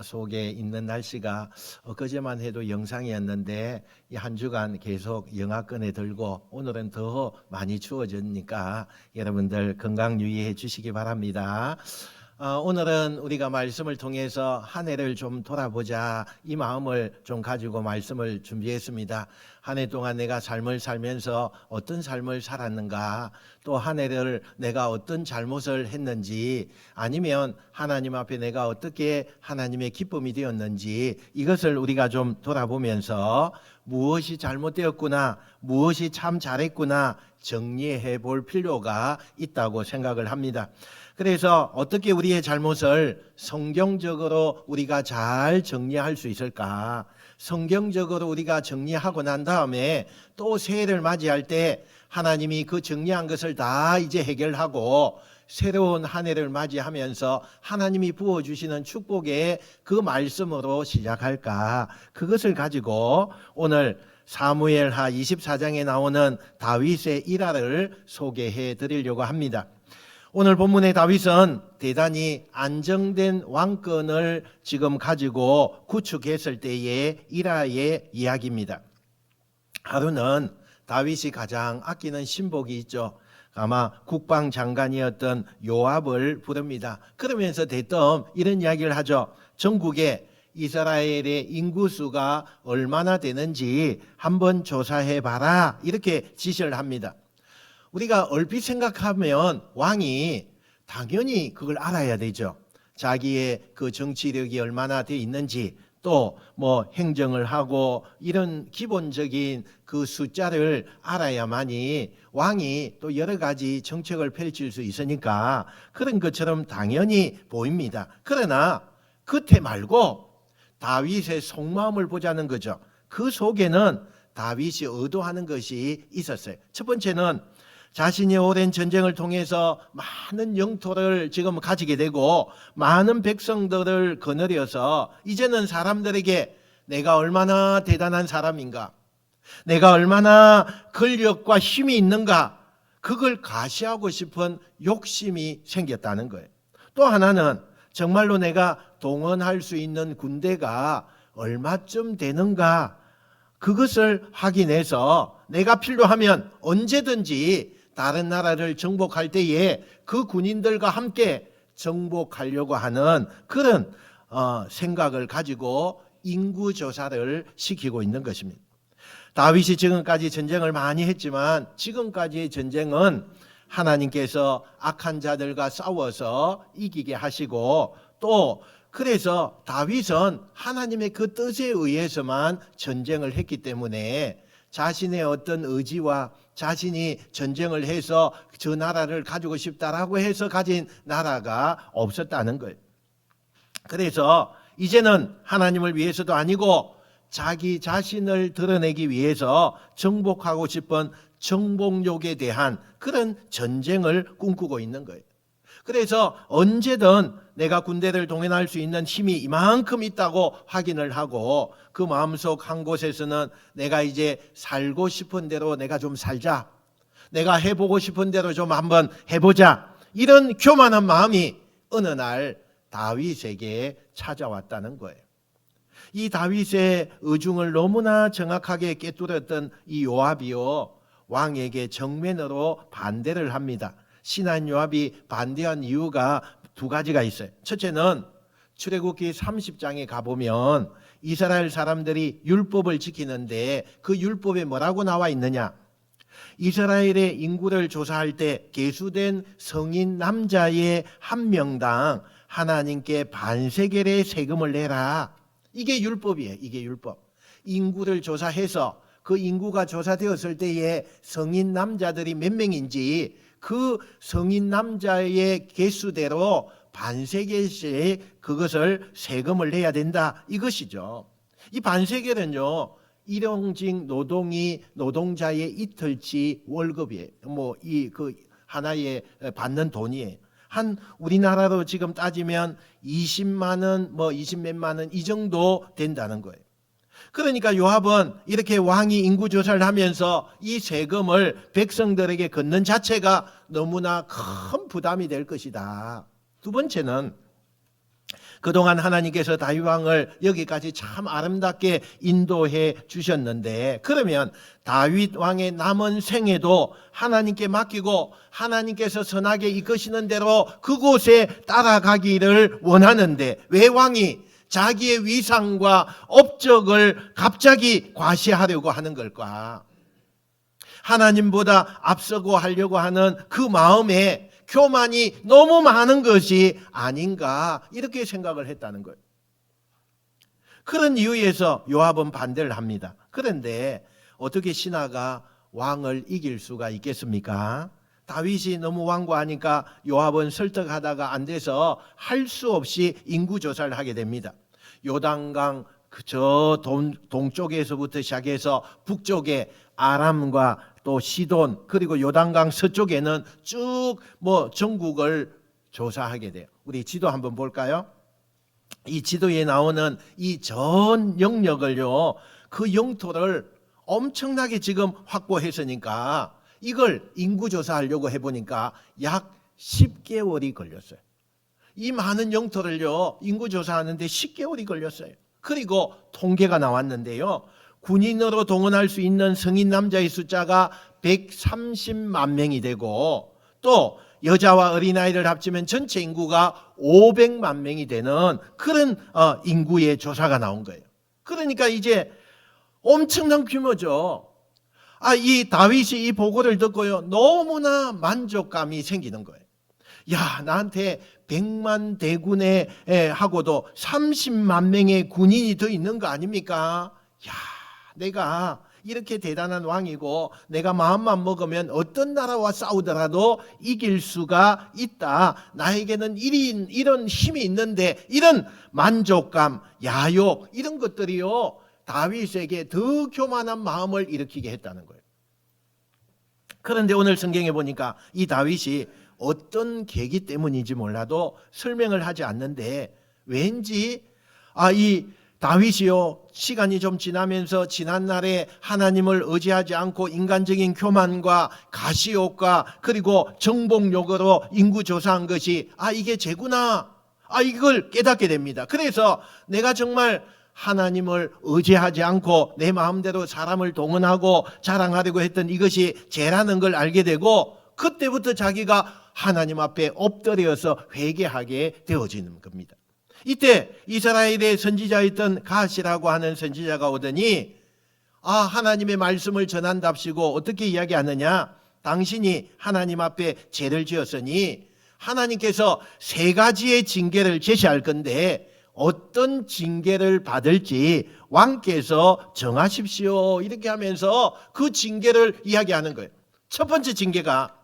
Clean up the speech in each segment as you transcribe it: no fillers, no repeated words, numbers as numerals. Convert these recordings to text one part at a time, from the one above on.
속에 있는 날씨가 엊그제만 해도 영상이었는데 이 한 주간 계속 영하권에 들고 오늘은 더 많이 추워지니까 여러분들 건강 유의해 주시기 바랍니다. 오늘은 우리가 말씀을 통해서 한 해를 좀 돌아보자 이 마음을 좀 가지고 말씀을 준비했습니다. 한 해 동안 내가 삶을 살면서 어떤 삶을 살았는가, 또 한 해를 내가 어떤 잘못을 했는지, 아니면 하나님 앞에 내가 어떻게 하나님의 기쁨이 되었는지, 이것을 우리가 좀 돌아보면서 무엇이 잘못되었구나, 무엇이 참 잘했구나 정리해 볼 필요가 있다고 생각을 합니다. 그래서 어떻게 우리의 잘못을 성경적으로 우리가 잘 정리할 수 있을까? 성경적으로 우리가 정리하고 난 다음에 또 새해를 맞이할 때 하나님이 그 정리한 것을 다 이제 해결하고 새로운 한 해를 맞이하면서 하나님이 부어주시는 축복의 그 말씀으로 시작할까? 그것을 가지고 오늘 사무엘하 24장에 나오는 다윗의 일화를 소개해 드리려고 합니다. 오늘 본문의 다윗은 대단히 안정된 왕권을 지금 가지고 구축했을 때의 일화의 이야기입니다. 하루는 다윗이 가장 아끼는 신복이 있죠. 아마 국방장관이었던 요압을 부릅니다. 그러면서 대뜸 이런 이야기를 하죠. 전국에 이스라엘의 인구수가 얼마나 되는지 한번 조사해 봐라, 이렇게 지시를 합니다. 우리가 얼핏 생각하면 왕이 당연히 그걸 알아야 되죠. 자기의 그 정치력이 얼마나 돼 있는지, 또 뭐 행정을 하고 이런 기본적인 그 숫자를 알아야만이 왕이 또 여러 가지 정책을 펼칠 수 있으니까 그런 것처럼 당연히 보입니다. 그러나 그때 말고 다윗의 속마음을 보자는 거죠. 그 속에는 다윗이 의도하는 것이 있었어요. 첫 번째는 자신이 오랜 전쟁을 통해서 많은 영토를 지금 가지게 되고 많은 백성들을 거느려서 이제는 사람들에게 내가 얼마나 대단한 사람인가, 내가 얼마나 권력과 힘이 있는가, 그걸 가시하고 싶은 욕심이 생겼다는 거예요. 또 하나는 정말로 내가 동원할 수 있는 군대가 얼마쯤 되는가, 그것을 확인해서 내가 필요하면 언제든지 다른 나라를 정복할 때에 그 군인들과 함께 정복하려고 하는 그런 생각을 가지고 인구조사를 시키고 있는 것입니다. 다윗이 지금까지 전쟁을 많이 했지만 지금까지의 전쟁은 하나님께서 악한 자들과 싸워서 이기게 하시고, 또 그래서 다윗은 하나님의 그 뜻에 의해서만 전쟁을 했기 때문에 자신의 어떤 의지와 자신이 전쟁을 해서 저 나라를 가지고 싶다라고 해서 가진 나라가 없었다는 거예요. 그래서 이제는 하나님을 위해서도 아니고 자기 자신을 드러내기 위해서 정복하고 싶은 정복욕에 대한 그런 전쟁을 꿈꾸고 있는 거예요. 그래서 언제든 내가 군대를 동원할 수 있는 힘이 이만큼 있다고 확인을 하고 그 마음속 한 곳에서는 내가 이제 살고 싶은 대로 내가 좀 살자, 내가 해보고 싶은 대로 좀 한번 해보자, 이런 교만한 마음이 어느 날 다윗에게 찾아왔다는 거예요. 이 다윗의 의중을 너무나 정확하게 꿰뚫었던 이 요압이요, 왕에게 정면으로 반대를 합니다. 신한 요압이 반대한 이유가 두 가지가 있어요. 첫째는 출애굽기 30장에 가보면 이스라엘 사람들이 율법을 지키는데 그 율법에 뭐라고 나와 있느냐? 이스라엘의 인구를 조사할 때 계수된 성인 남자의 한 명당 하나님께 반세겔의 세금을 내라. 이게 율법이에요. 이게 율법. 인구를 조사해서 그 인구가 조사되었을 때에 성인 남자들이 몇 명인지 그 성인 남자의 개수대로 반세겔씩 그것을 세금을 내야 된다, 이것이죠. 이 반세겔은요, 일용직 노동자의 이틀치 월급이에요. 뭐 이 그 하나에 받는 돈이에요. 한 우리나라로 지금 따지면 20만 원, 뭐 20몇만 원 이 정도 된다는 거예요. 그러니까 요압은 이렇게 왕이 인구조사를 하면서 이 세금을 백성들에게 걷는 자체가 너무나 큰 부담이 될 것이다. 두 번째는 그동안 하나님께서 다윗 왕을 여기까지 참 아름답게 인도해 주셨는데, 그러면 다윗 왕의 남은 생애도 하나님께 맡기고 하나님께서 선하게 이끄시는 대로 그곳에 따라가기를 원하는데, 왜 왕이 자기의 위상과 업적을 갑자기 과시하려고 하는 걸까? 하나님보다 앞서고 하려고 하는 그 마음에 교만이 너무 많은 것이 아닌가, 이렇게 생각을 했다는 거예요. 그런 이유에서 요압은 반대를 합니다. 그런데 어떻게 신하가 왕을 이길 수가 있겠습니까? 다윗이 너무 완고하니까 요압은 설득하다가 안 돼서 할 수 없이 인구조사를 하게 됩니다. 요단강 저 동쪽에서부터 시작해서 북쪽에 아람과 또 시돈, 그리고 요단강 서쪽에는 쭉 전국을 조사하게 돼요. 우리 지도 한번 볼까요? 이 지도에 나오는 이 전 영역을요, 그 영토를 엄청나게 지금 확보했으니까 이걸 인구조사하려고 해보니까 약 10개월이 걸렸어요. 이 많은 영토를요, 인구조사하는데 10개월이 걸렸어요. 그리고 통계가 나왔는데요, 군인으로 동원할 수 있는 성인 남자의 숫자가 130만 명이 되고, 또 여자와 어린아이를 합치면 전체 인구가 500만 명이 되는 그런 인구의 조사가 나온 거예요. 그러니까 이제 엄청난 규모죠. 이 다윗이 이 보고를 듣고요, 너무나 만족감이 생기는 거예요. 야, 나한테 100만 대군에 하고도 30만 명의 군인이 더 있는 거 아닙니까? 야, 내가 이렇게 대단한 왕이고 내가 마음만 먹으면 어떤 나라와 싸우더라도 이길 수가 있다. 나에게는 이런 힘이 있는데, 이런 만족감, 야욕, 이런 것들이요, 다윗에게 더 교만한 마음을 일으키게 했다는 거예요. 그런데 오늘 성경에 보니까 이 다윗이 어떤 계기 때문인지 몰라도 설명을 하지 않는데, 왠지 이 다윗이요, 시간이 좀 지나면서 지난날에 하나님을 의지하지 않고 인간적인 교만과 가시욕과 그리고 정복욕으로 인구조사한 것이 이게 죄구나, 이걸 깨닫게 됩니다. 그래서 내가 정말 하나님을 의지하지 않고 내 마음대로 사람을 동원하고 자랑하려고 했던 이것이 죄라는 걸 알게 되고, 그때부터 자기가 하나님 앞에 엎드려서 회개하게 되어지는 겁니다. 이때 이스라엘의 선지자였던 갓이라고 하는 선지자가 오더니 하나님의 말씀을 전한답시고 어떻게 이야기하느냐? 당신이 하나님 앞에 죄를 지었으니 하나님께서 3가지의 징계를 제시할 건데 어떤 징계를 받을지 왕께서 정하십시오, 이렇게 하면서 그 징계를 이야기하는 거예요. 첫 번째 징계가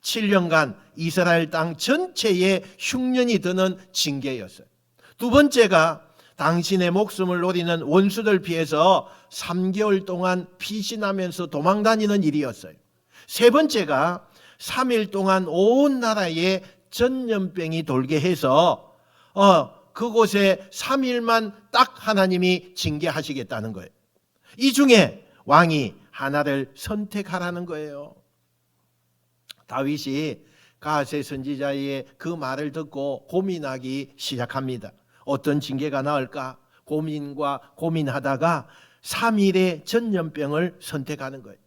7년간 이스라엘 땅 전체에 흉년이 드는 징계였어요. 두 번째가 당신의 목숨을 노리는 원수들 피해서 3개월 동안 피신하면서 도망다니는 일이었어요. 세 번째가 3일 동안 온 나라에 전염병이 돌게 해서 그곳에 3일만 딱 하나님이 징계하시겠다는 거예요. 이 중에 왕이 하나를 선택하라는 거예요. 다윗이 갓의 선지자의 그 말을 듣고 고민하기 시작합니다. 어떤 징계가 나을까 고민하다가 3일의 전염병을 선택하는 거예요.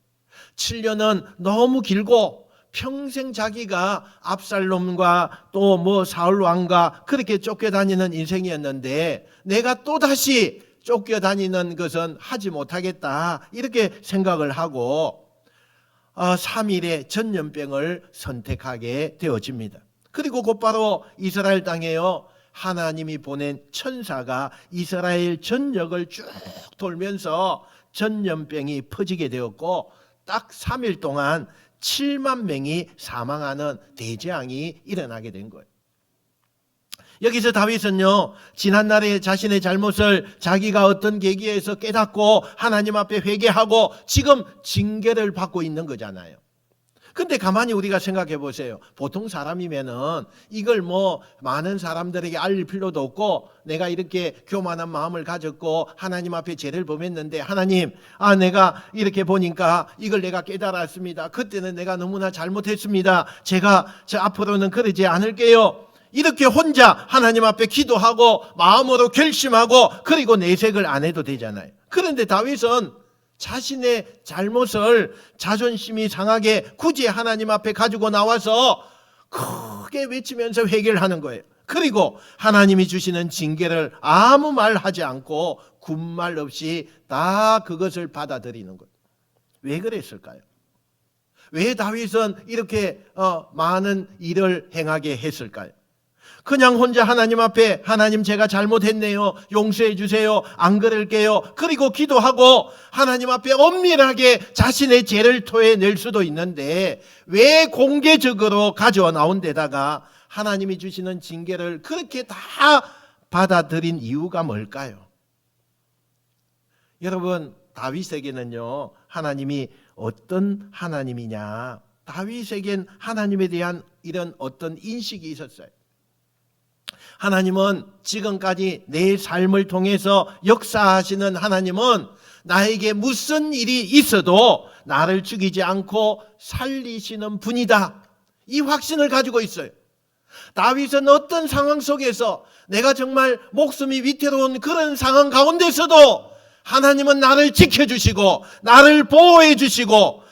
7년은 너무 길고 평생 자기가 압살롬과 또 사울 왕과 그렇게 쫓겨다니는 인생이었는데, 내가 또다시 쫓겨다니는 것은 하지 못하겠다, 이렇게 생각을 하고 3일의 전염병을 선택하게 되어집니다. 그리고 곧바로 이스라엘 땅에요, 하나님이 보낸 천사가 이스라엘 전역을 쭉 돌면서 전염병이 퍼지게 되었고, 딱 3일 동안 7만 명이 사망하는 대재앙이 일어나게 된 거예요. 여기서 다윗은요, 지난날에 자신의 잘못을 자기가 어떤 계기에서 깨닫고 하나님 앞에 회개하고 지금 징계를 받고 있는 거잖아요. 근데 가만히 우리가 생각해 보세요. 보통 사람이면은 이걸 많은 사람들에게 알릴 필요도 없고, 내가 이렇게 교만한 마음을 가졌고 하나님 앞에 죄를 범했는데, 하나님, 내가 이렇게 보니까 이걸 내가 깨달았습니다. 그때는 내가 너무나 잘못했습니다. 제가 앞으로는 그러지 않을게요. 이렇게 혼자 하나님 앞에 기도하고 마음으로 결심하고 그리고 내색을 안 해도 되잖아요. 그런데 다윗은 자신의 잘못을 자존심이 상하게 굳이 하나님 앞에 가지고 나와서 크게 외치면서 회개를 하는 거예요. 그리고 하나님이 주시는 징계를 아무 말 하지 않고 군말 없이 다 그것을 받아들이는 거예요. 왜 그랬을까요? 왜 다윗은 이렇게 많은 일을 행하게 했을까요? 그냥 혼자 하나님 앞에 하나님 제가 잘못했네요. 용서해 주세요. 안 그럴게요. 그리고 기도하고 하나님 앞에 엄밀하게 자신의 죄를 토해낼 수도 있는데 왜 공개적으로 가져 나온 데다가 하나님이 주시는 징계를 그렇게 다 받아들인 이유가 뭘까요? 여러분, 다윗에게는요, 하나님이 어떤 하나님이냐, 다윗에겐 하나님에 대한 이런 어떤 인식이 있었어요. 하나님은 지금까지 내 삶을 통해서 역사하시는 하나님은 나에게 무슨 일이 있어도 나를 죽이지 않고 살리시는 분이다. 이 확신을 가지고 있어요. 다윗은 어떤 상황 속에서 내가 정말 목숨이 위태로운 그런 상황 가운데서도 하나님은 나를 지켜주시고 나를 보호해 주시고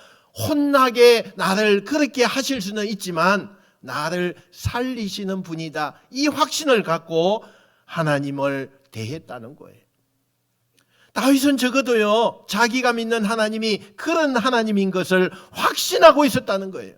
혼나게 나를 그렇게 하실 수는 있지만 나를 살리시는 분이다. 이 확신을 갖고 하나님을 대했다는 거예요. 다윗은 적어도요, 자기가 믿는 하나님이 그런 하나님인 것을 확신하고 있었다는 거예요.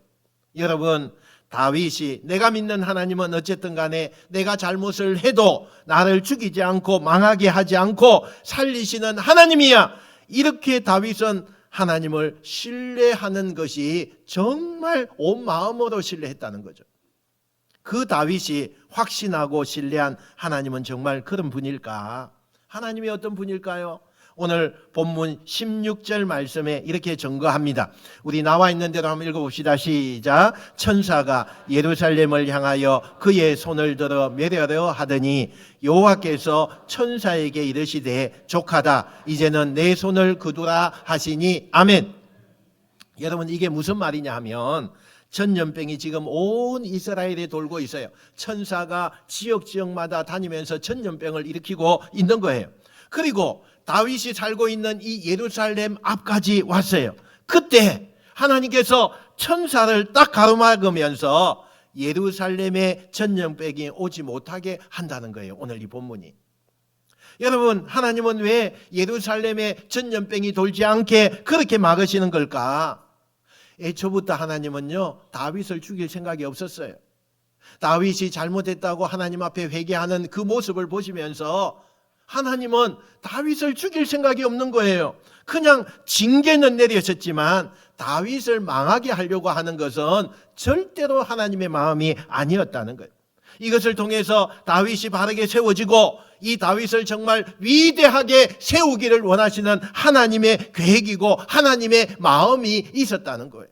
여러분, 다윗이 내가 믿는 하나님은 어쨌든 간에 내가 잘못을 해도 나를 죽이지 않고 망하게 하지 않고 살리시는 하나님이야. 이렇게 다윗은 하나님을 신뢰하는 것이 정말 온 마음으로 신뢰했다는 거죠. 그 다윗이 확신하고 신뢰한 하나님은 정말 그런 분일까? 하나님이 어떤 분일까요? 오늘 본문 16절 말씀에 이렇게 증거합니다. 우리 나와 있는 대로 한번 읽어봅시다. 시작. 천사가 예루살렘을 향하여 그의 손을 들어 멸하려 하더니 여호와께서 천사에게 이르시되 족하다. 이제는 내 손을 거두라 하시니 아멘. 여러분, 이게 무슨 말이냐 하면 전염병이 지금 온 이스라엘에 돌고 있어요. 천사가 지역마다 다니면서 전염병을 일으키고 있는 거예요. 그리고 다윗이 살고 있는 이 예루살렘 앞까지 왔어요. 그때 하나님께서 천사를 딱 가로막으면서 예루살렘에 전염병이 오지 못하게 한다는 거예요. 오늘 이 본문이. 여러분, 하나님은 왜 예루살렘에 전염병이 돌지 않게 그렇게 막으시는 걸까? 애초부터 하나님은요, 다윗을 죽일 생각이 없었어요. 다윗이 잘못했다고 하나님 앞에 회개하는 그 모습을 보시면서 하나님은 다윗을 죽일 생각이 없는 거예요. 그냥 징계는 내리셨지만 다윗을 망하게 하려고 하는 것은 절대로 하나님의 마음이 아니었다는 거예요. 이것을 통해서 다윗이 바르게 세워지고 이 다윗을 정말 위대하게 세우기를 원하시는 하나님의 계획이고 하나님의 마음이 있었다는 거예요.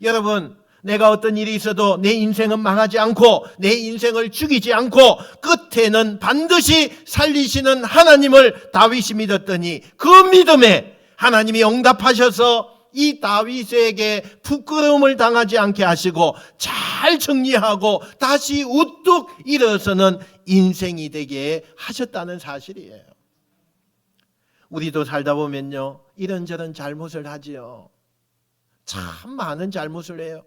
여러분, 내가 어떤 일이 있어도 내 인생은 망하지 않고 내 인생을 죽이지 않고 끝에는 반드시 살리시는 하나님을 다윗이 믿었더니 그 믿음에 하나님이 응답하셔서 이 다윗에게 부끄러움을 당하지 않게 하시고 잘 정리하고 다시 우뚝 일어서는 인생이 되게 하셨다는 사실이에요. 우리도 살다 보면요, 이런저런 잘못을 하지요. 참 많은 잘못을 해요.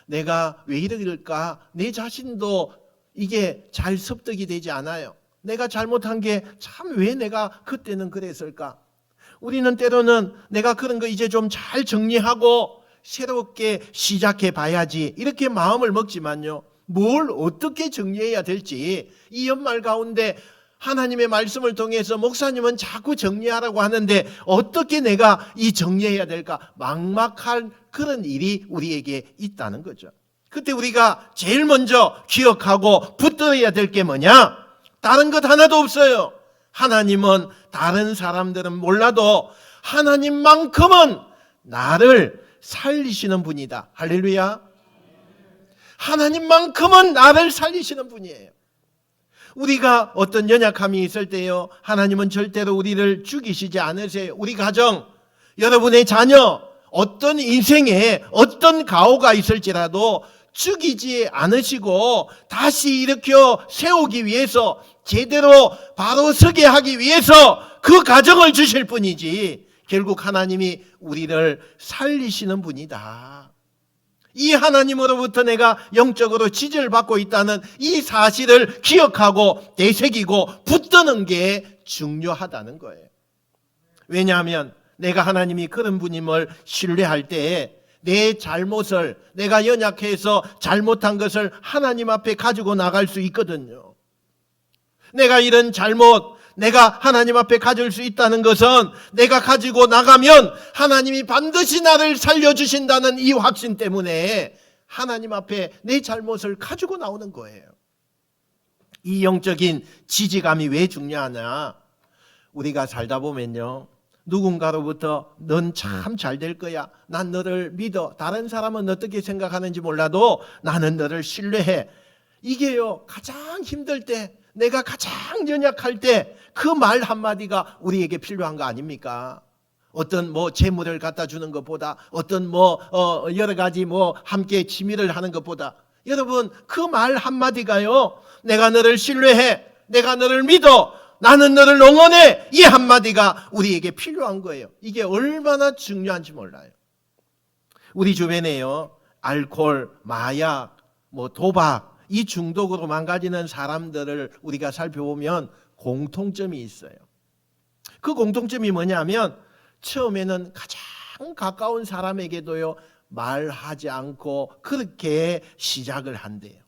내가 왜 이럴까? 내 자신도 이게 잘 습득이 되지 않아요. 내가 잘못한 게 참 왜 내가 그때는 그랬을까? 우리는 때로는 내가 그런 거 이제 좀 잘 정리하고 새롭게 시작해 봐야지 이렇게 마음을 먹지만요, 뭘 어떻게 정리해야 될지 이 연말 가운데 하나님의 말씀을 통해서 목사님은 자꾸 정리하라고 하는데 어떻게 내가 이 정리해야 될까? 막막한 그런 일이 우리에게 있다는 거죠. 그때 우리가 제일 먼저 기억하고 붙들어야 될 게 뭐냐? 다른 것 하나도 없어요. 하나님은 다른 사람들은 몰라도 하나님만큼은 나를 살리시는 분이다. 할렐루야. 하나님만큼은 나를 살리시는 분이에요. 우리가 어떤 연약함이 있을 때요, 하나님은 절대로 우리를 죽이시지 않으세요. 우리 가정, 여러분의 자녀, 어떤 인생에 어떤 가오가 있을지라도 죽이지 않으시고 다시 일으켜 세우기 위해서 제대로 바로 서게 하기 위해서 그 가정을 주실 분이지 결국 하나님이 우리를 살리시는 분이다. 이 하나님으로부터 내가 영적으로 지지를 받고 있다는 이 사실을 기억하고 되새기고 붙드는 게 중요하다는 거예요. 왜냐하면 내가 하나님이 그런 분임을 신뢰할 때에 내 잘못을, 내가 연약해서 잘못한 것을 하나님 앞에 가지고 나갈 수 있거든요. 내가 이런 잘못, 내가 하나님 앞에 가질 수 있다는 것은 내가 가지고 나가면 하나님이 반드시 나를 살려주신다는 이 확신 때문에 하나님 앞에 내 잘못을 가지고 나오는 거예요. 이 영적인 지지감이 왜 중요하냐? 우리가 살다 보면요, 누군가로부터 넌 참 잘 될 거야, 난 너를 믿어, 다른 사람은 어떻게 생각하는지 몰라도 나는 너를 신뢰해, 이게요 가장 힘들 때, 내가 가장 연약할 때 그 말 한마디가 우리에게 필요한 거 아닙니까? 어떤 재물을 갖다 주는 것보다, 어떤 여러 가지 함께 취미를 하는 것보다, 여러분 그 말 한마디가요, 내가 너를 신뢰해, 내가 너를 믿어, 나는 너를 응원해, 이 한마디가 우리에게 필요한 거예요. 이게 얼마나 중요한지 몰라요. 우리 주변에요, 알코올, 마약, 도박, 이 중독으로 망가지는 사람들을 우리가 살펴보면 공통점이 있어요. 그 공통점이 뭐냐면 처음에는 가장 가까운 사람에게도요 말하지 않고 그렇게 시작을 한대요.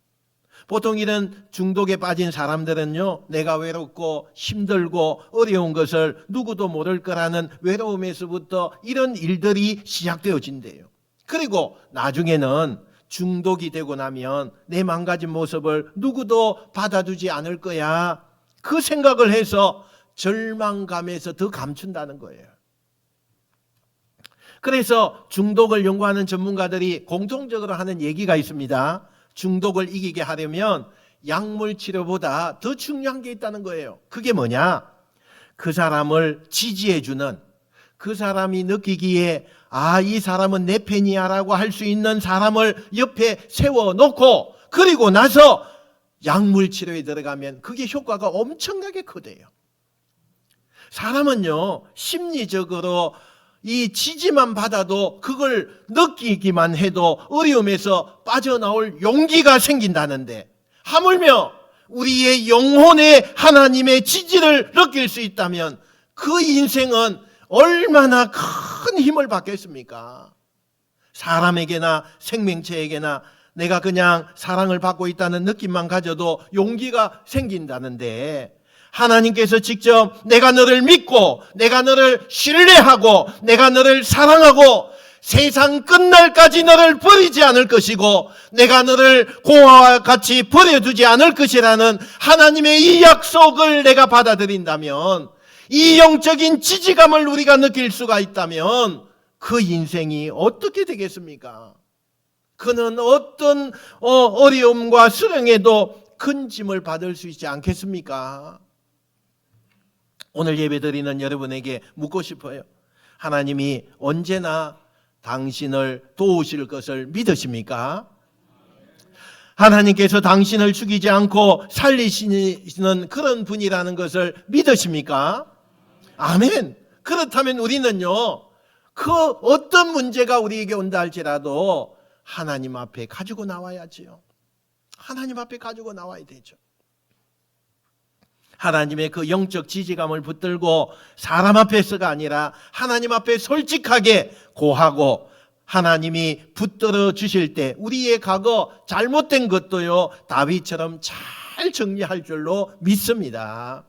보통 이런 중독에 빠진 사람들은요, 내가 외롭고 힘들고 어려운 것을 누구도 모를 거라는 외로움에서부터 이런 일들이 시작되어진대요. 그리고 나중에는 중독이 되고 나면 내 망가진 모습을 누구도 받아주지 않을 거야, 그 생각을 해서 절망감에서 더 감춘다는 거예요. 그래서 중독을 연구하는 전문가들이 공통적으로 하는 얘기가 있습니다. 중독을 이기게 하려면 약물 치료보다 더 중요한 게 있다는 거예요. 그게 뭐냐? 그 사람을 지지해주는, 그 사람이 느끼기에 이 사람은 내 편이야 라고 할 수 있는 사람을 옆에 세워놓고 그리고 나서 약물 치료에 들어가면 그게 효과가 엄청나게 크대요. 사람은요, 심리적으로 이 지지만 받아도, 그걸 느끼기만 해도 어려움에서 빠져나올 용기가 생긴다는데, 하물며 우리의 영혼에 하나님의 지지를 느낄 수 있다면 그 인생은 얼마나 큰 힘을 받겠습니까? 사람에게나 생명체에게나 내가 그냥 사랑을 받고 있다는 느낌만 가져도 용기가 생긴다는데, 하나님께서 직접 내가 너를 믿고 내가 너를 신뢰하고 내가 너를 사랑하고 세상 끝날까지 너를 버리지 않을 것이고 내가 너를 공화와 같이 버려두지 않을 것이라는 하나님의 이 약속을 내가 받아들인다면, 이 영적인 지지감을 우리가 느낄 수가 있다면 그 인생이 어떻게 되겠습니까? 그는 어떤 어려움과 수령에도 큰 짐을 받을 수 있지 않겠습니까? 오늘 예배드리는 여러분에게 묻고 싶어요. 하나님이 언제나 당신을 도우실 것을 믿으십니까? 하나님께서 당신을 죽이지 않고 살리시는 그런 분이라는 것을 믿으십니까? 아멘. 그렇다면 우리는요, 그 어떤 문제가 우리에게 온다 할지라도 하나님 앞에 가지고 나와야지요. 하나님 앞에 가지고 나와야 되죠. 하나님의 그 영적 지지감을 붙들고 사람 앞에서가 아니라 하나님 앞에 솔직하게 고하고, 하나님이 붙들어 주실 때 우리의 과거 잘못된 것도요 다윗처럼 잘 정리할 줄로 믿습니다.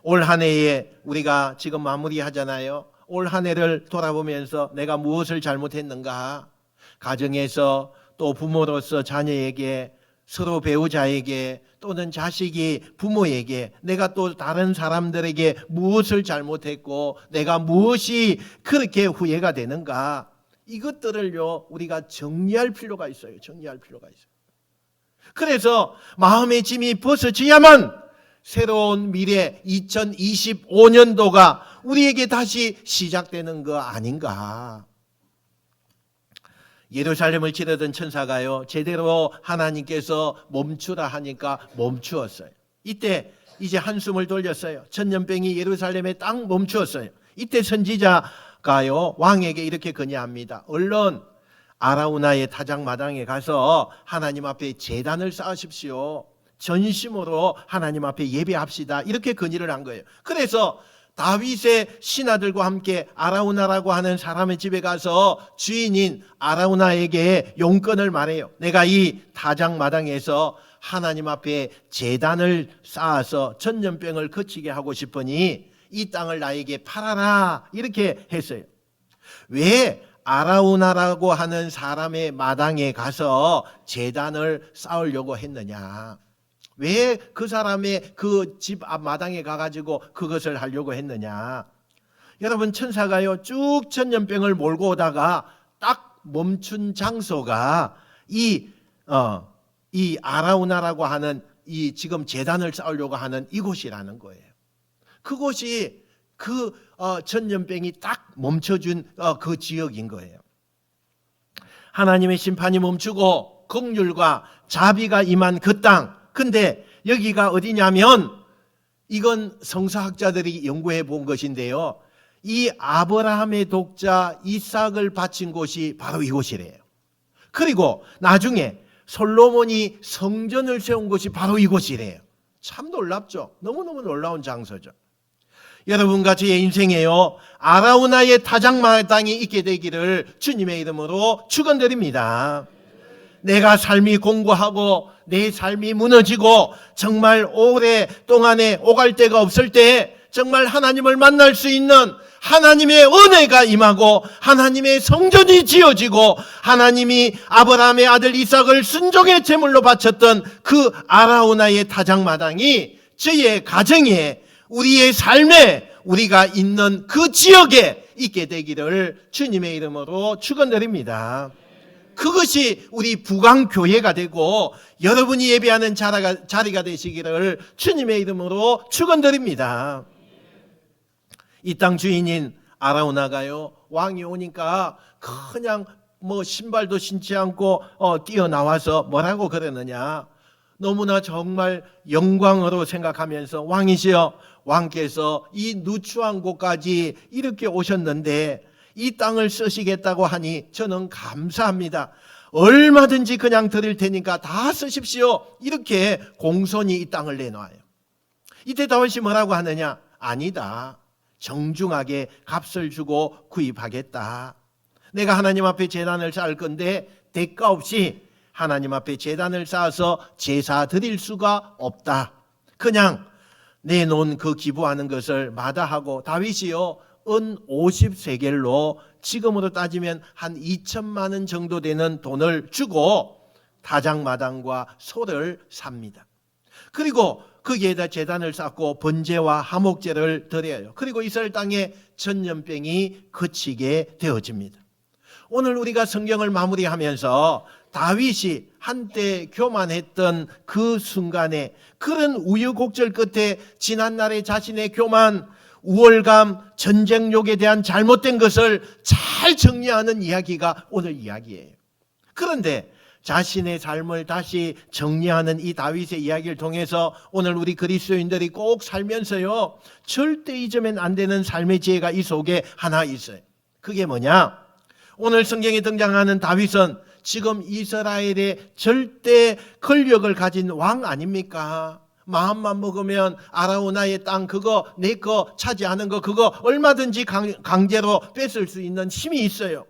올 한 해에 우리가 지금 마무리하잖아요. 올 한 해를 돌아보면서 내가 무엇을 잘못했는가, 가정에서 또 부모로서 자녀에게, 서로 배우자에게, 또는 자식이 부모에게, 내가 또 다른 사람들에게 무엇을 잘못했고 내가 무엇이 그렇게 후회가 되는가, 이것들을요 우리가 정리할 필요가 있어요. 정리할 필요가 있어요. 그래서 마음의 짐이 벗어져야만 새로운 미래 2025년도가 우리에게 다시 시작되는 거 아닌가. 예루살렘을 치르던 천사가요, 제대로 하나님께서 멈추라 하니까 멈추었어요. 이때 이제 한숨을 돌렸어요. 천년병이 예루살렘에 딱 멈추었어요. 이때 선지자가요, 왕에게 이렇게 건의합니다. 얼른 아라우나의 타작마당에 가서 하나님 앞에 제단을 쌓으십시오. 전심으로 하나님 앞에 예배합시다. 이렇게 건의를 한 거예요. 그래서 다윗의 신하들과 함께 아라우나라고 하는 사람의 집에 가서 주인인 아라우나에게 용건을 말해요. 내가 이 타작마당에서 하나님 앞에 제단을 쌓아서 천년병을 그치게 하고 싶으니 이 땅을 나에게 팔아라. 이렇게 했어요. 왜 아라우나라고 하는 사람의 마당에 가서 제단을 쌓으려고 했느냐? 왜 그 사람의 그 집 앞 마당에 가가지고 그것을 하려고 했느냐? 여러분, 천사가요 쭉 천년병을 몰고 오다가 딱 멈춘 장소가 이 아라우나라고 하는 이 지금 제단을 쌓으려고 하는 이곳이라는 거예요. 그곳이 그 천년병이 딱 멈춰준 그 지역인 거예요. 하나님의 심판이 멈추고 긍휼과 자비가 임한 그 땅. 근데 여기가 어디냐면 이건 성서학자들이 연구해 본 것인데요. 이 아브라함의 독자 이삭을 바친 곳이 바로 이곳이래요. 그리고 나중에 솔로몬이 성전을 세운 곳이 바로 이곳이래요. 참 놀랍죠? 너무너무 놀라운 장소죠. 여러분과 저의 인생에요, 아라우나의 타작마당이 있게 되기를 주님의 이름으로 축원드립니다. 내가 삶이 공고하고 내 삶이 무너지고 정말 오랫동안에 오갈 데가 없을 때 정말 하나님을 만날 수 있는 하나님의 은혜가 임하고 하나님의 성전이 지어지고 하나님이 아브라함의 아들 이삭을 순종의 제물로 바쳤던 그 아라우나의 타작마당이 저의 가정에, 우리의 삶에, 우리가 있는 그 지역에 있게 되기를 주님의 이름으로 축원드립니다. 그것이 우리 부강교회가 되고 여러분이 예배하는 자리가 되시기를 주님의 이름으로 축원드립니다. 이 땅 주인인 아라우나가요, 왕이 오니까 그냥 신발도 신지 않고 뛰어나와서 뭐라고 그러느냐? 너무나 정말 영광으로 생각하면서, 왕이시여, 왕께서 이 누추한 곳까지 이렇게 오셨는데 이 땅을 쓰시겠다고 하니 저는 감사합니다. 얼마든지 그냥 드릴 테니까 다 쓰십시오. 이렇게 공손히 이 땅을 내놔요. 이때 다윗이 뭐라고 하느냐? 아니다. 정중하게 값을 주고 구입하겠다. 내가 하나님 앞에 제단을 쌓을 건데 대가 없이 하나님 앞에 제단을 쌓아서 제사 드릴 수가 없다. 그냥 내놓은 그 기부하는 것을 마다하고 다윗이요, 은 50세겔로 지금으로 따지면 한 2천만 원 정도 되는 돈을 주고 타작마당과 소를 삽니다. 그리고 거기에다 제단을 쌓고 번제와 화목제를 드려요. 그리고 이스라엘 땅에 천년병이 그치게 되어집니다. 오늘 우리가 성경을 마무리하면서 다윗이 한때 교만했던 그 순간에, 그런 우여곡절 끝에 지난날의 자신의 교만, 우월감, 전쟁욕에 대한 잘못된 것을 잘 정리하는 이야기가 오늘 이야기예요. 그런데 자신의 삶을 다시 정리하는 이 다윗의 이야기를 통해서 오늘 우리 그리스도인들이 꼭 살면서요, 절대 잊으면 안 되는 삶의 지혜가 이 속에 하나 있어요. 그게 뭐냐? 오늘 성경에 등장하는 다윗은 지금 이스라엘의 절대 권력을 가진 왕 아닙니까? 마음만 먹으면 아라우나의 땅 그거 내 거 차지하는 거 그거 얼마든지 강제로 뺏을 수 있는 힘이 있어요.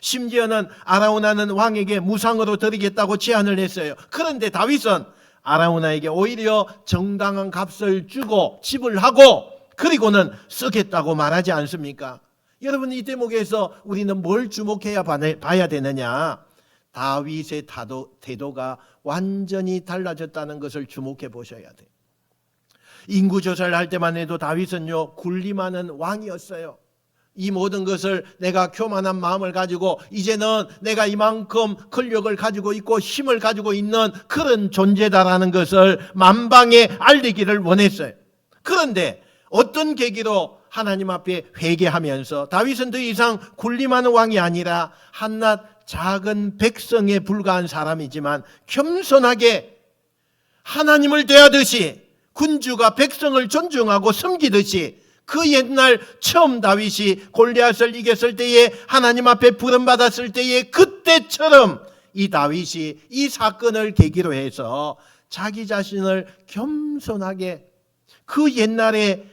심지어는 아라우나는 왕에게 무상으로 드리겠다고 제안을 했어요. 그런데 다윗은 아라우나에게 오히려 정당한 값을 주고 지불하고 그리고는 쓰겠다고 말하지 않습니까? 여러분, 이 대목에서 우리는 뭘 주목해야 봐야 되느냐? 다윗의 태도가 완전히 달라졌다는 것을 주목해 보셔야 돼요. 인구조사를 할 때만 해도 다윗은요, 군림하는 왕이었어요. 이 모든 것을 내가 교만한 마음을 가지고 이제는 내가 이만큼 권력을 가지고 있고 힘을 가지고 있는 그런 존재다라는 것을 만방에 알리기를 원했어요. 그런데 어떤 계기로 하나님 앞에 회개하면서 다윗은 더 이상 군림하는 왕이 아니라 한낱 작은 백성에 불과한 사람이지만 겸손하게 하나님을 대하듯이 군주가 백성을 존중하고 섬기듯이 그 옛날 처음 다윗이 골리앗을 이겼을 때에 하나님 앞에 부름받았을 때에 그때처럼 이 다윗이 이 사건을 계기로 해서 자기 자신을 겸손하게 그 옛날에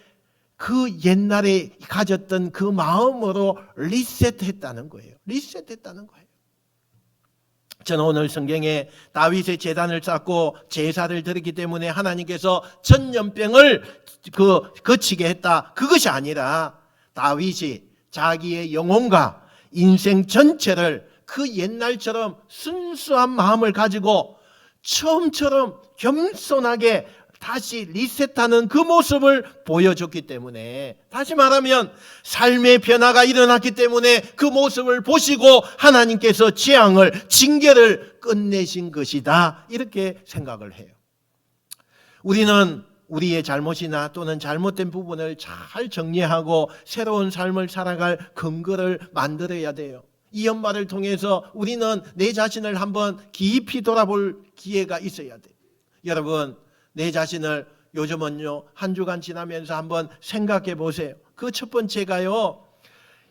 가졌던 그 마음으로 리셋했다는 거예요. 리셋했다는 거예요. 저는 오늘 성경에 다윗의 제단을 쌓고 제사를 드렸기 때문에 하나님께서 전염병을 거치게 했다. 그것이 아니라 다윗이 자기의 영혼과 인생 전체를 그 옛날처럼 순수한 마음을 가지고 처음처럼 겸손하게 다시 리셋하는 그 모습을 보여줬기 때문에, 다시 말하면 삶의 변화가 일어났기 때문에 그 모습을 보시고 하나님께서 재앙을, 징계를 끝내신 것이다, 이렇게 생각을 해요. 우리는 우리의 잘못이나 또는 잘못된 부분을 잘 정리하고 새로운 삶을 살아갈 근거를 만들어야 돼요. 이 연말을 통해서 우리는 내 자신을 한번 깊이 돌아볼 기회가 있어야 돼요. 여러분, 내 자신을 요즘은요, 한 주간 지나면서 한번 생각해 보세요. 그 첫 번째가요,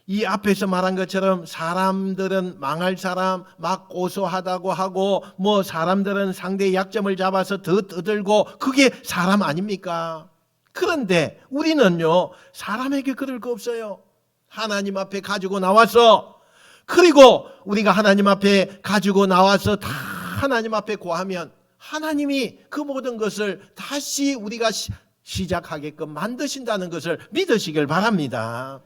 이 앞에서 말한 것처럼 사람들은 망할 사람 막 고소하다고 하고, 뭐 사람들은 상대의 약점을 잡아서 더 떠들고, 그게 사람 아닙니까? 그런데 우리는요, 사람에게 그럴 거 없어요. 하나님 앞에 가지고 나와서, 그리고 우리가 하나님 앞에 가지고 나와서 다 하나님 앞에 고하면 하나님이 그 모든 것을 다시 우리가 시작하게끔 만드신다는 것을 믿으시길 바랍니다.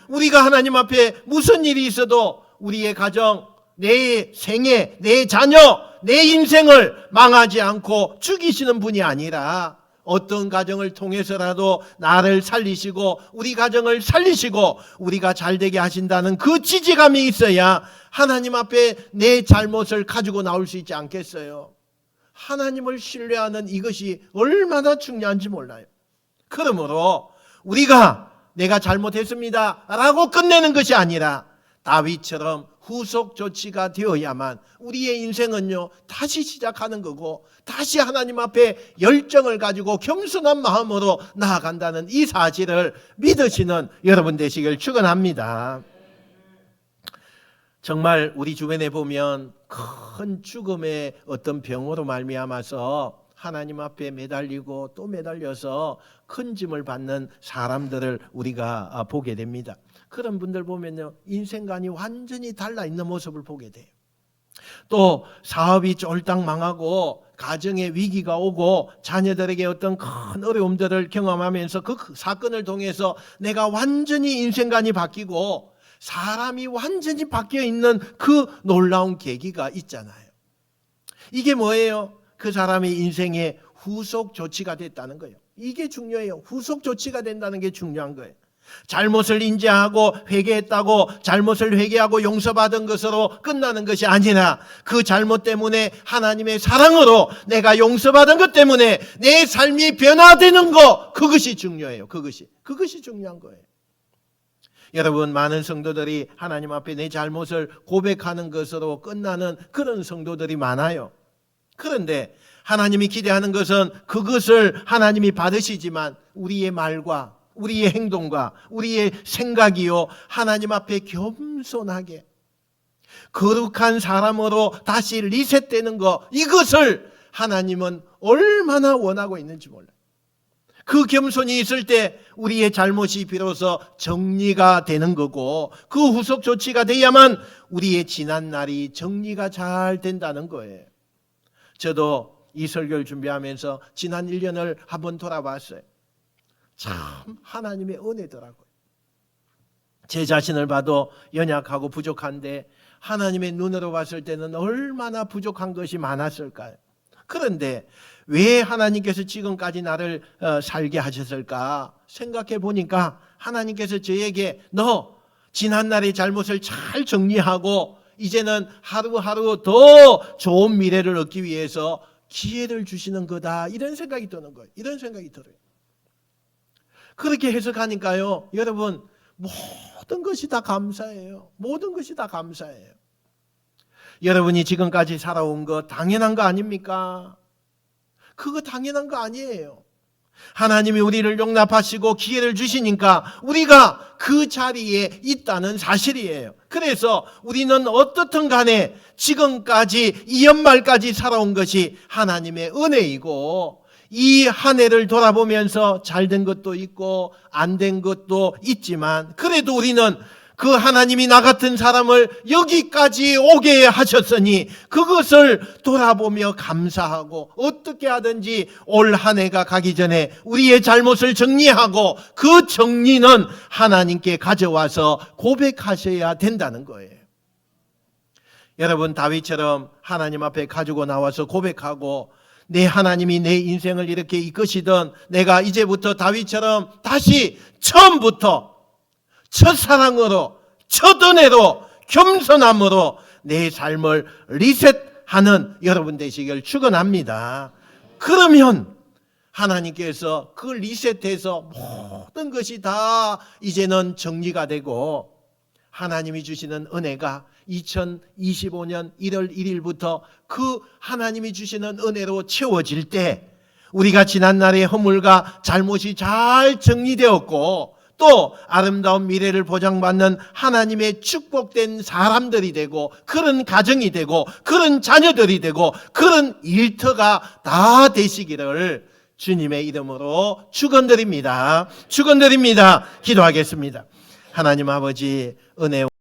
우리가 하나님 앞에 무슨 일이 있어도 우리의 가정, 내 생애, 내 자녀, 내 인생을 망하지 않고 죽이시는 분이 아니라 어떤 가정을 통해서라도 나를 살리시고 우리 가정을 살리시고 우리가 잘되게 하신다는 그 지지감이 있어야 하나님 앞에 내 잘못을 가지고 나올 수 있지 않겠어요? 하나님을 신뢰하는 이것이 얼마나 중요한지 몰라요. 그러므로 우리가 내가 잘못했습니다 라고 끝내는 것이 아니라 다윗처럼 후속 조치가 되어야만 우리의 인생은요, 다시 시작하는 거고 다시 하나님 앞에 열정을 가지고 겸손한 마음으로 나아간다는 이 사실을 믿으시는 여러분 되시길 축원합니다. 정말 우리 주변에 보면 큰 죽음의 어떤 병으로 말미암아서 하나님 앞에 매달리고 또 매달려서 큰 짐을 받는 사람들을 우리가 보게 됩니다. 그런 분들 보면요, 인생관이 완전히 달라 있는 모습을 보게 돼요. 또 사업이 쫄딱 망하고 가정에 위기가 오고 자녀들에게 어떤 큰 어려움들을 경험하면서 그 사건을 통해서 내가 완전히 인생관이 바뀌고 사람이 완전히 바뀌어 있는 그 놀라운 계기가 있잖아요. 이게 뭐예요? 그 사람의 인생의 후속 조치가 됐다는 거예요. 이게 중요해요. 후속 조치가 된다는 게 중요한 거예요. 잘못을 인지하고 회개했다고 잘못을 회개하고 용서받은 것으로 끝나는 것이 아니라 그 잘못 때문에 하나님의 사랑으로 내가 용서받은 것 때문에 내 삶이 변화되는 것, 그것이 중요해요. 그것이 중요한 거예요. 여러분, 많은 성도들이 하나님 앞에 내 잘못을 고백하는 것으로 끝나는 그런 성도들이 많아요. 그런데 하나님이 기대하는 것은 그것을 하나님이 받으시지만 우리의 말과 우리의 행동과 우리의 생각이요, 하나님 앞에 겸손하게 거룩한 사람으로 다시 리셋되는 것, 이것을 하나님은 얼마나 원하고 있는지 몰라요. 그 겸손이 있을 때 우리의 잘못이 비로소 정리가 되는 거고 그 후속 조치가 돼야만 우리의 지난 날이 정리가 잘 된다는 거예요. 저도 이 설교를 준비하면서 지난 1년을 한번 돌아봤어요. 참 하나님의 은혜더라고요. 제 자신을 봐도 연약하고 부족한데 하나님의 눈으로 봤을 때는 얼마나 부족한 것이 많았을까요? 그런데 왜 하나님께서 지금까지 나를 살게 하셨을까 생각해 보니까 하나님께서 저에게 너 지난날의 잘못을 잘 정리하고 이제는 하루하루 더 좋은 미래를 얻기 위해서 기회를 주시는 거다, 이런 생각이 드는 거예요. 이런 생각이 들어요. 그렇게 해석하니까요, 여러분, 모든 것이 다 감사해요. 모든 것이 다 감사해요. 여러분이 지금까지 살아온 거 당연한 거 아닙니까? 그거 당연한 거 아니에요. 하나님이 우리를 용납하시고 기회를 주시니까 우리가 그 자리에 있다는 사실이에요. 그래서 우리는 어떻든 간에 지금까지 이 연말까지 살아온 것이 하나님의 은혜이고, 이 한 해를 돌아보면서 잘된 것도 있고 안 된 것도 있지만, 그래도 우리는 그 하나님이 나 같은 사람을 여기까지 오게 하셨으니 그것을 돌아보며 감사하고, 어떻게 하든지 올 한 해가 가기 전에 우리의 잘못을 정리하고 그 정리는 하나님께 가져와서 고백하셔야 된다는 거예요. 여러분, 다윗처럼 하나님 앞에 가지고 나와서 고백하고, 내 하나님이 내 인생을 이렇게 이끄시던 내가 이제부터 다윗처럼 다시 처음부터 첫사랑으로, 첫 은혜로, 겸손함으로 내 삶을 리셋하는 여러분 되시길 축원합니다. 그러면 하나님께서 그 리셋해서 모든 것이 다 이제는 정리가 되고, 하나님이 주시는 은혜가 2025년 1월 1일부터 그 하나님이 주시는 은혜로 채워질 때, 우리가 지난날의 허물과 잘못이 잘 정리되었고 또 아름다운 미래를 보장받는 하나님의 축복된 사람들이 되고, 그런 가정이 되고, 그런 자녀들이 되고, 그런 일터가 다 되시기를 주님의 이름으로 축원드립니다. 축원드립니다. 기도하겠습니다. 하나님 아버지, 은혜